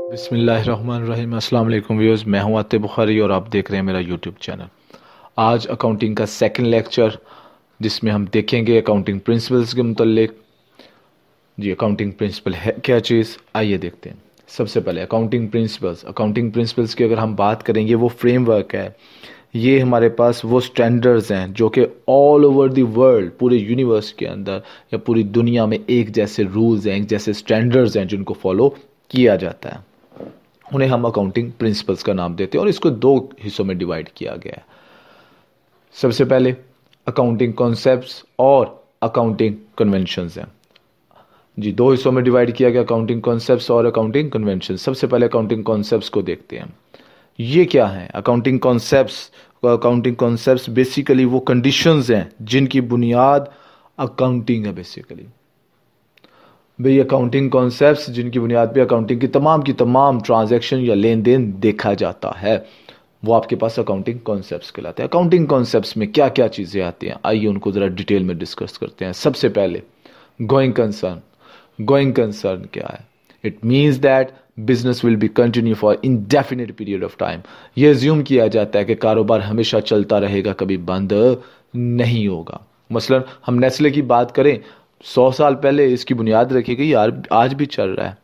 बिस्मिल्लाहिर्रहमानिर्रहीम। अस्सलाम वालेकुम व्यूअर्स, मैं हूं आतिफ बुखारी और आप देख रहे हैं मेरा यूट्यूब चैनल। आज अकाउंटिंग का सेकंड लेक्चर जिसमें हम देखेंगे अकाउंटिंग प्रिंसिपल्स के मुतल्लिक। जी, अकाउंटिंग प्रिंसिपल है क्या चीज़, आइए देखते हैं। सबसे पहले अकाउंटिंग प्रिंसिपल्स की अगर हम बात करेंगे, वो फ्रेमवर्क है। ये हमारे पास वो स्टैंडर्ड्स हैं जो कि ऑल ओवर द वर्ल्ड, पूरे यूनिवर्स के अंदर या पूरी दुनिया में एक जैसे रूल्स हैं, एक जैसे स्टैंडर्ड्स हैं जिनको फॉलो किया जाता है। उन्हें हम अकाउंटिंग प्रिंसिपल्स का नाम देते हैं और इसको दो हिस्सों में डिवाइड किया गया है। सबसे पहले अकाउंटिंग कॉन्सेप्ट्स और अकाउंटिंग कन्वेंशंस हैं। जी, दो हिस्सों में डिवाइड किया गया, अकाउंटिंग कॉन्सेप्ट्स और अकाउंटिंग कन्वेंशन। सबसे पहले अकाउंटिंग कॉन्सेप्ट्स को देखते हैं। ये क्या है accounting concepts? Accounting concepts basically वो कंडीशंस हैं जिनकी बुनियाद अकाउंटिंग है। बेसिकली भाई, अकाउंटिंग कॉन्सेप्ट्स जिनकी बुनियाद पे अकाउंटिंग की तमाम ट्रांजैक्शन या लेन देन देखा जाता है, वो आपके पास अकाउंटिंग कॉन्सेप्ट्स कहलाते हैं। अकाउंटिंग कॉन्सेप्ट्स में क्या क्या चीज़ें आती हैं, आइए उनको ज़रा डिटेल में डिस्कस करते हैं। सबसे पहले गोइंग कंसर्न। गोइंग कंसर्न क्या है? It means that business will be continue for indefinite period of time. ये एज्यूम किया जाता है कि कारोबार हमेशा चलता रहेगा, कभी बंद नहीं होगा। मसलन हम नेस्ले की बात करें, 100 साल पहले इसकी बुनियाद रखी गई, यार आज भी चल रहा है,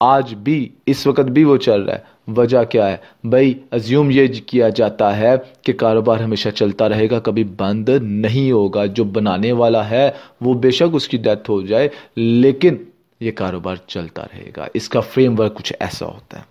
आज भी इस वक्त भी वो चल रहा है। वजह क्या है भाई? अज्यूम ये किया जाता है कि कारोबार हमेशा चलता रहेगा, कभी बंद नहीं होगा। जो बनाने वाला है वो बेशक उसकी डेथ हो जाए, लेकिन ये कारोबार चलता रहेगा। इसका फ्रेमवर्क कुछ ऐसा होता है।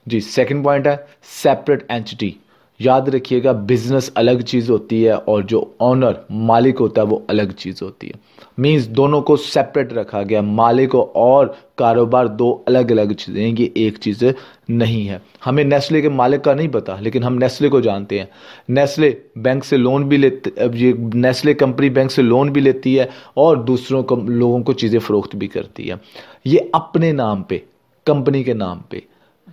जी, सेकंड पॉइंट है सेपरेट एंटिटी। याद रखिएगा, बिजनेस अलग चीज होती है और जो ऑनर मालिक होता है वो अलग चीज होती है। मींस दोनों को सेपरेट रखा गया। मालिक और कारोबार दो अलग अलग चीजें हैं, ये एक चीज नहीं है। हमें नेस्ले के मालिक का नहीं पता, लेकिन हम नेस्ले को जानते हैं। नेस्ले बैंक से लोन भी लेते, अब ये नेस्ले कंपनी बैंक से लोन भी लेती है और दूसरों को, लोगों को चीजें फरोख्त भी करती है। ये अपने नाम पे, कंपनी के नाम पे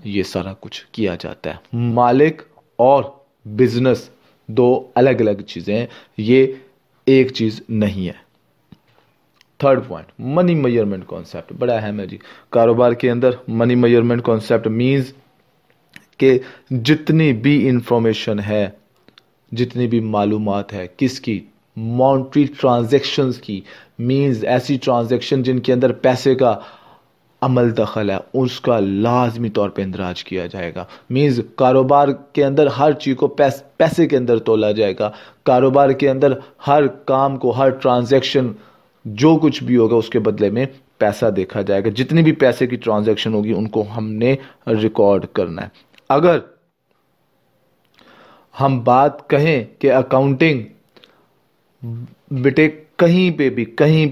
ये सारा कुछ किया जाता है। मालिक और बिजनेस दो अलग अलग चीजें हैं, ये एक चीज नहीं है। Third point, money measurement concept बड़ा अहम है जी। कारोबार के अंदर मनी मेजरमेंट कॉन्सेप्ट मींस कि जितनी भी इंफॉर्मेशन है, जितनी भी मालूमात है, किसकी? मॉनेटरी ट्रांजैक्शंस की। मींस ऐसी ट्रांजैक्शन जिनके अंदर पैसे का अमल दखल है, उसका लाजमी तौर पे इंदराज किया जाएगा। मींस कारोबार के अंदर हर चीज़ को पैसे के अंदर तोला जाएगा। कारोबार के अंदर हर काम को, हर ट्रांजैक्शन जो कुछ भी होगा उसके बदले में पैसा देखा जाएगा। जितनी भी पैसे की ट्रांजैक्शन होगी उनको हमने रिकॉर्ड करना है। अगर हम बात कहें कि अकाउंटिंग, बेटे कहीं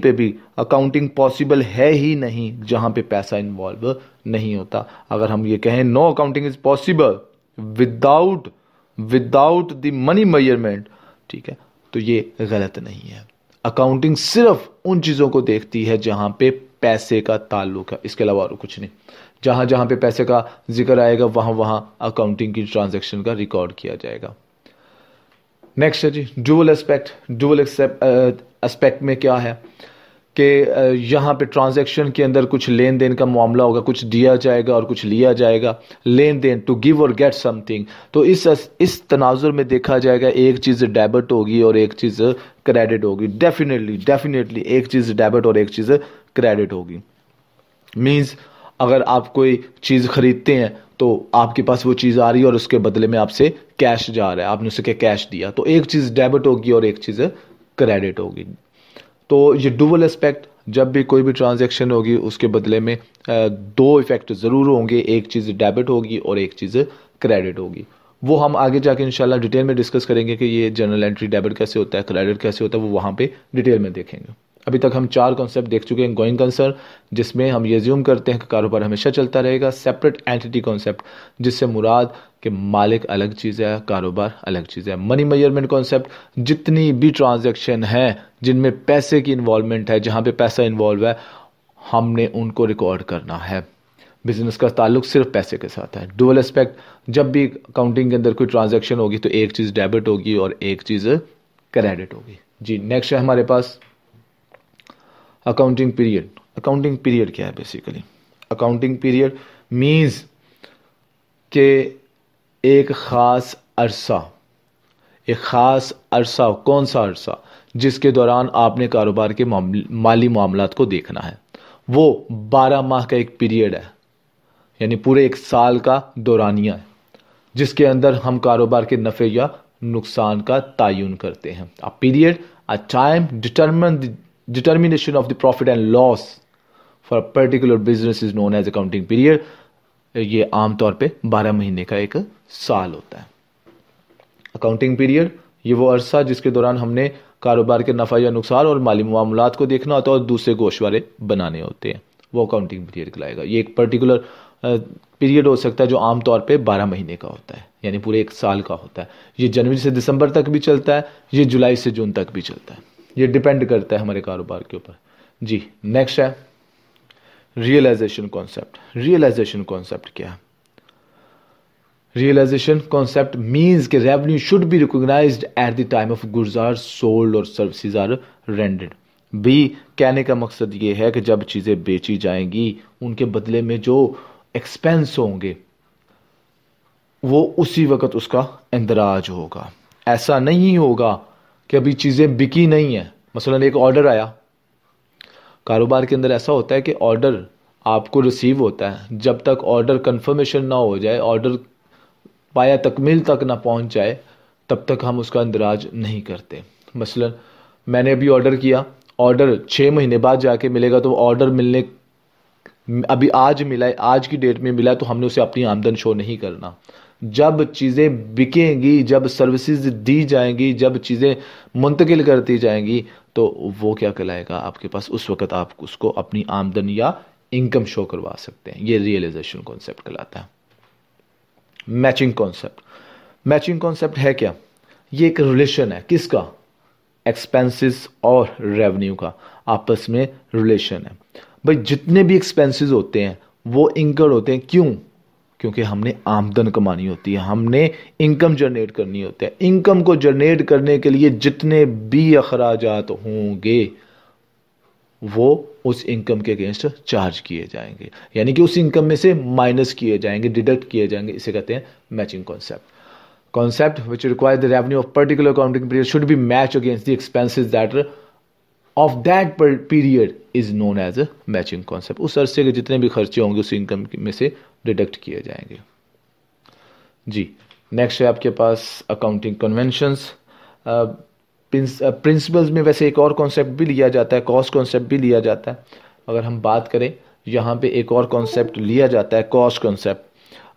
पे भी अकाउंटिंग पॉसिबल है ही नहीं जहां पे पैसा इन्वॉल्व नहीं होता। अगर हम ये कहें no accounting is possible without without the money measurement, ठीक है, तो ये गलत नहीं है। अकाउंटिंग सिर्फ उन चीजों को देखती है जहां पे पैसे का ताल्लुक है, इसके अलावा और कुछ नहीं। जहां जहां पे पैसे का जिक्र आएगा वहां वहां अकाउंटिंग की ट्रांजैक्शन का रिकॉर्ड किया जाएगा। नेक्स्ट है जी डुअल एस्पेक्ट। डुअल एस्पेक्ट में क्या है कि यहाँ पे ट्रांजैक्शन के अंदर कुछ लेन देन का मामला होगा, कुछ दिया जाएगा और कुछ लिया जाएगा। लेन देन, टू गिव और गेट समथिंग। तो इस तनाजुर में देखा जाएगा, एक चीज़ डेबिट होगी और एक चीज़ क्रेडिट होगी। डेफिनेटली एक चीज़ डेबिट और एक चीज़ क्रेडिट होगी। मीन्स अगर आप कोई चीज़ खरीदते हैं तो आपके पास वो चीज़ आ रही है और उसके बदले में आपसे कैश जा रहा है, आपने उसे क्या कैश दिया, तो एक चीज़ डेबिट होगी और एक चीज़ क्रेडिट होगी। तो ये डुअल एस्पेक्ट, जब भी कोई भी ट्रांजैक्शन होगी उसके बदले में दो इफेक्ट ज़रूर होंगे, एक चीज़ डेबिट होगी और एक चीज़ क्रेडिट होगी। वो हम आगे जाके इंशाल्लाह डिटेल में डिस्कस करेंगे कि ये जर्नल एंट्री डेबिट कैसे होता है, क्रेडिट कैसे होता है, वो वहाँ पे डिटेल में देखेंगे। अभी तक हम 4 कॉन्सेप्ट देख चुके हैं। गोइंग कंसर्न, जिसमें हम ये ज्यूम करते हैं कि कारोबार हमेशा चलता रहेगा। सेपरेट एंटिटी कॉन्सेप्ट, जिससे मुराद कि मालिक अलग चीज़ है, कारोबार अलग चीज़ है। मनी मेजरमेंट कॉन्सेप्ट, जितनी भी ट्रांजैक्शन है जिनमें पैसे की इन्वॉल्वमेंट है, जहाँ पे पैसा इन्वॉल्व है, हमने उनको रिकॉर्ड करना है। बिजनेस का ताल्लुक सिर्फ पैसे के साथ है। डुअल एस्पेक्ट, जब भी अकाउंटिंग के अंदर कोई ट्रांजैक्शन होगी तो एक चीज़ डेबिट होगी और एक चीज़ क्रेडिट होगी। जी, नेक्स्ट है हमारे पास अकाउंटिंग पीरियड। अकाउंटिंग पीरियड क्या है बेसिकली? अकाउंटिंग पीरियड मीन्स के एक ख़ास अरसा, कौन सा अरसा, जिसके दौरान आपने कारोबार के माली मामलात को देखना है, वो 12 माह का एक पीरियड है, यानी पूरे एक साल का दौरानिया है, जिसके अंदर हम कारोबार के नफ़े या नुकसान का तयन करते हैं। A period, a time determination of the profit and loss for a particular business is known as accounting period. ये आमतौर पे 12 महीने का एक साल होता है। अकाउंटिंग पीरियड ये वो अरसा जिसके दौरान हमने कारोबार के नफ़ा या नुकसान और माली मामलात को देखना होता है और दूसरे गोशवारे बनाने होते हैं, वो अकाउंटिंग पीरियड कहलाएगा। ये एक पर्टिकुलर पीरियड हो सकता है जो आमतौर पे 12 महीने का होता है, यानी पूरे एक साल का होता है। ये जनवरी से दिसंबर तक भी चलता है, ये जुलाई से जून तक भी चलता है, ये डिपेंड करता है हमारे कारोबार के ऊपर। जी नेक्स्ट है रियलाइजेशन कॉन्सेप्ट। रियलाइजेशन कॉन्सेप्ट क्या है? रियलाइजेशन कॉन्सेप्ट मीन्स कि revenue should be recognised at the time of goods are sold और सर्विसेज आर रेंडर्ड। बी कहने का मकसद ये है कि जब चीज़ें बेची जाएंगी उनके बदले में जो एक्सपेंस होंगे वो उसी वक्त उसका इंदराज होगा। ऐसा नहीं होगा कि अभी चीज़ें बिकी नहीं है, मसलन एक ऑर्डर आया, कारोबार के अंदर ऐसा होता है कि ऑर्डर आपको रिसीव होता है, जब तक ऑर्डर कंफर्मेशन ना हो जाए, ऑर्डर पाया तकमील तक ना पहुंच जाए, तब तक हम उसका इंदराज नहीं करते। मसलन मैंने अभी ऑर्डर किया, ऑर्डर 6 महीने बाद जाके मिलेगा, तो ऑर्डर मिलने अभी आज मिला है, आज की डेट में मिला है, तो हमने उसे अपनी आमदन शो नहीं करना। जब चीज़ें बिकेंगी, जब सर्विसेज दी जाएंगी, जब चीज़ें मुंतकिल करती जाएंगी, तो वो क्या कहलाएगा आपके पास, उस वक्त आप उसको अपनी आमदन या इनकम शो करवा सकते हैं। ये रियलाइजेशन कॉन्सेप्ट कहलाता है। Matching concept. मैचिंग कॉन्सेप्ट है क्या? ये एक रिलेशन है, किसका? एक्सपेंसेस और रेवेन्यू का आपस में रिलेशन है। भाई जितने भी एक्सपेंसेस होते हैं वो इंकर होते हैं, क्यों? क्योंकि हमने आमदन कमानी होती है, हमने इनकम जनरेट करनी होती है। इनकम को जनरेट करने के लिए जितने भी अखराजात होंगे वो उस इनकम के अगेंस्ट चार्ज किए जाएंगे, यानी कि उस इनकम में से माइनस किए जाएंगे, डिडक्ट किए जाएंगे। इसे कहते हैं matching concept which require the revenue of particular accounting period should be match against the expenses that of that period is known as a matching concept. उस अरसे के जितने भी खर्चे होंगे उस इनकम में से डिडक्ट किए जाएंगे। जी नेक्स्ट है आपके पास अकाउंटिंग कन्वेंशंस। प्रिंसिपल्स में वैसे एक और कॉन्सेप्ट भी लिया जाता है, कॉस्ट कॉन्सेप्ट भी लिया जाता है। अगर हम बात करें यहाँ पे एक और कॉन्सेप्ट लिया जाता है, कॉस्ट कॉन्सेप्ट,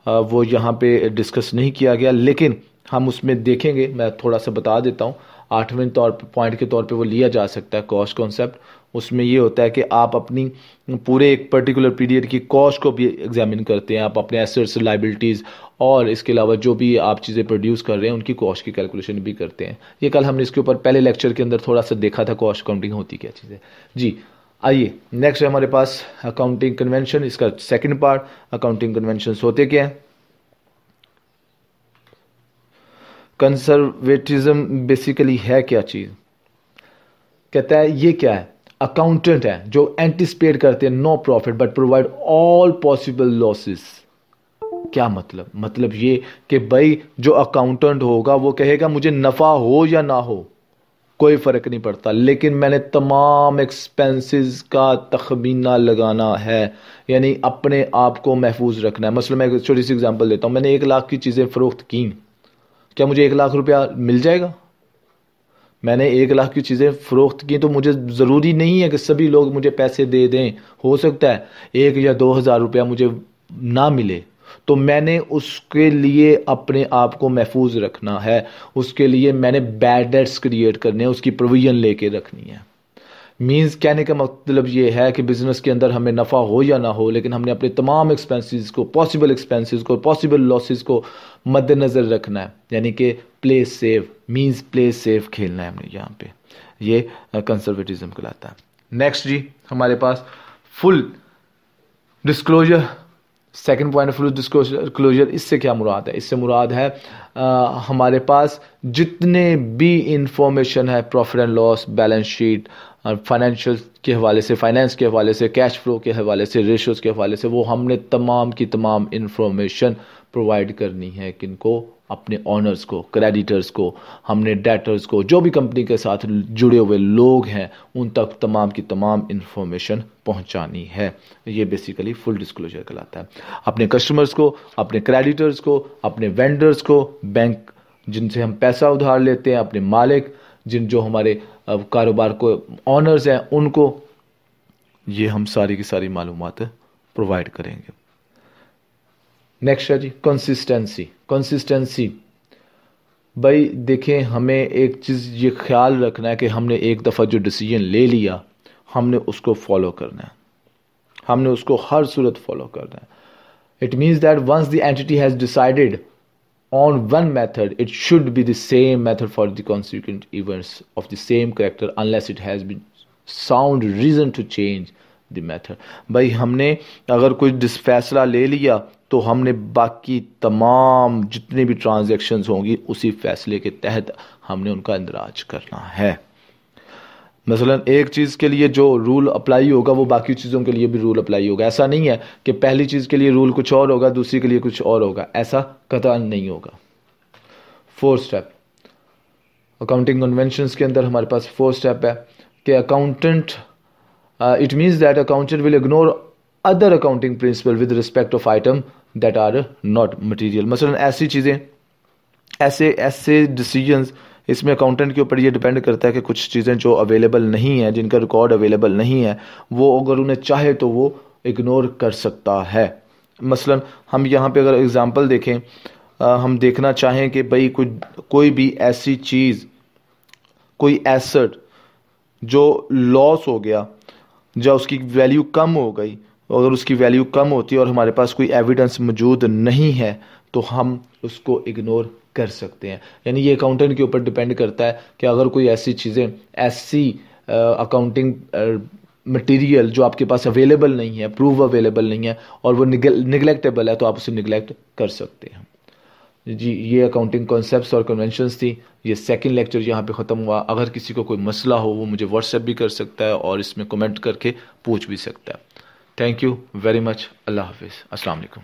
वो यहाँ पे डिस्कस नहीं किया गया, लेकिन हम उसमें देखेंगे, मैं थोड़ा सा बता देता हूँ। 8वें पॉइंट के तौर पे वो लिया जा सकता है कॉस्ट कॉन्सेप्ट। उसमें ये होता है कि आप अपनी पूरे एक पर्टिकुलर पीरियड की कॉस्ट को भी एग्जामिन करते हैं, आप अपने एसेट्स, लाइबिलिटीज़ और इसके अलावा जो भी आप चीज़ें प्रोड्यूस कर रहे हैं उनकी कॉस्ट की कैलकुलेशन भी करते हैं। ये कल हमने इसके ऊपर पहले लेक्चर के अंदर थोड़ा सा देखा था, कॉस्ट अकाउंटिंग होती क्या चीज़ है। जी आइए नेक्स्ट है हमारे पास अकाउंटिंग कन्वेंशन, इसका सेकेंड पार्ट। अकाउंटिंग कन्वेंशन होते क्या है? कंजर्वेटिज्म बेसिकली है क्या चीज? कहता है ये क्या है? अकाउंटेंट है जो एंटिसिपेट करते हैं no profit but provide all possible losses. क्या मतलब ये कि भाई जो अकाउंटेंट होगा वो कहेगा मुझे नफा हो या ना हो कोई फर्क नहीं पड़ता, लेकिन मैंने तमाम एक्सपेंसेस का तखमीना लगाना है, यानी अपने आप को महफूज रखना है। मतलब मैं एक छोटी सी एग्जांपल देता हूं, मैंने 1 लाख की चीजें फरोख्त की, क्या मुझे 1 लाख रुपया मिल जाएगा? मैंने 1 लाख की चीज़ें फ़रोख्त की तो मुझे ज़रूरी नहीं है कि सभी लोग मुझे पैसे दे दें। हो सकता है 1 या 2 हज़ार रुपया मुझे ना मिले, तो मैंने उसके लिए अपने आप को महफूज रखना है, उसके लिए मैंने बैड डेट्स क्रिएट करने हैं, उसकी प्रोविजन लेके रखनी है। मीन्स कहने का मतलब ये है कि बिजनेस के अंदर हमें नफ़ा हो या ना हो, लेकिन हमने अपने तमाम एक्सपेंसेस को, पॉसिबल लॉसेस को मद्देनज़र रखना है, यानी कि play safe, means play safe खेलना है हमने यहाँ पे। ये कंजर्वेटिज्म कहलाता है। नेक्स्ट जी हमारे पास full disclosure, second point full disclosure. इससे क्या मुराद है? इससे मुराद है हमारे पास जितने भी इंफॉर्मेशन है profit and loss, balance sheet, financial के हवाले से, फाइनेंस के हवाले से, कैश फ्लो के हवाले से, रेशियोज के हवाले से, वो हमने तमाम की तमाम इंफॉर्मेशन प्रोवाइड करनी है किनको, अपने ऑनर्स को, क्रेडिटर्स को, हमने डेटर्स को, जो भी कंपनी के साथ जुड़े हुए लोग हैं उन तक तमाम की तमाम इंफॉर्मेशन पहुंचानी है। ये बेसिकली फुल डिस्क्लोजर कहलाता है। अपने कस्टमर्स को, अपने क्रेडिटर्स को, अपने वेंडर्स को, बैंक जिनसे हम पैसा उधार लेते हैं, अपने मालिक जो हमारे कारोबार को ऑनर्स हैं उनको, ये हम सारी की सारी मालूमात प्रोवाइड करेंगे। नेक्स्ट है जी कंसिस्टेंसी। भाई देखें, हमें एक चीज़ ये ख्याल रखना है कि हमने एक दफ़ा जो डिसीजन ले लिया हमने उसको फॉलो करना है, हमने उसको हर सूरत फॉलो करना है। It means that once the entity has decided on one method, it should be the same method for the consequent events of the same character unless it has been sound reason to change the method। भाई हमने अगर कोई फैसला ले लिया तो हमने बाकी तमाम जितने भी ट्रांजैक्शंस होंगी उसी फैसले के तहत हमने उनका इंदराज करना है। मसलन एक चीज़ के लिए जो रूल अप्लाई होगा वो बाकी चीज़ों के लिए भी रूल अप्लाई होगा। ऐसा नहीं है कि पहली चीज़ के लिए रूल कुछ और होगा, दूसरी के लिए कुछ और होगा, ऐसा कतई नहीं होगा। 4 स्टेप अकाउंटिंग कन्वेंशंस के अंदर हमारे पास 4 स्टेप है कि accountant, it means that accountant will ignore other accounting principle with respect of item that are not material. मसलन ऐसी चीज़ें, ऐसे डिसीजंस, इसमें अकाउंटेंट के ऊपर ये डिपेंड करता है कि कुछ चीज़ें जो अवेलेबल नहीं है, जिनका रिकॉर्ड अवेलेबल नहीं है, वो अगर उन्हें चाहे तो वो इग्नोर कर सकता है। मसलन हम यहाँ पे अगर एग्जांपल देखें, हम देखना चाहें कि भाई कोई भी ऐसी चीज़, कोई एसेट जो लॉस हो गया, जो उसकी वैल्यू कम हो गई, अगर उसकी वैल्यू कम होती है और हमारे पास कोई एविडेंस मौजूद नहीं है तो हम उसको इग्नोर कर सकते हैं। यानी ये अकाउंटेंट के ऊपर डिपेंड करता है कि अगर कोई ऐसी चीज़ें, ऐसी अकाउंटिंग मटेरियल जो आपके पास अवेलेबल नहीं है, प्रूफ अवेलेबल नहीं है और वो निगलेक्टेबल है, तो आप उसे निगलेक्ट कर सकते हैं। जी, ये अकाउंटिंग कॉन्सेप्ट्स और कन्वेंशंस थी। ये सेकंड लेक्चर यहाँ पे ख़त्म हुआ। अगर किसी को कोई मसला हो वो मुझे व्हाट्सएप भी कर सकता है और इसमें कमेंट करके पूछ भी सकता है। Thank you very much. अल्लाह हाफिज़। अस्सलाम वालेकुम।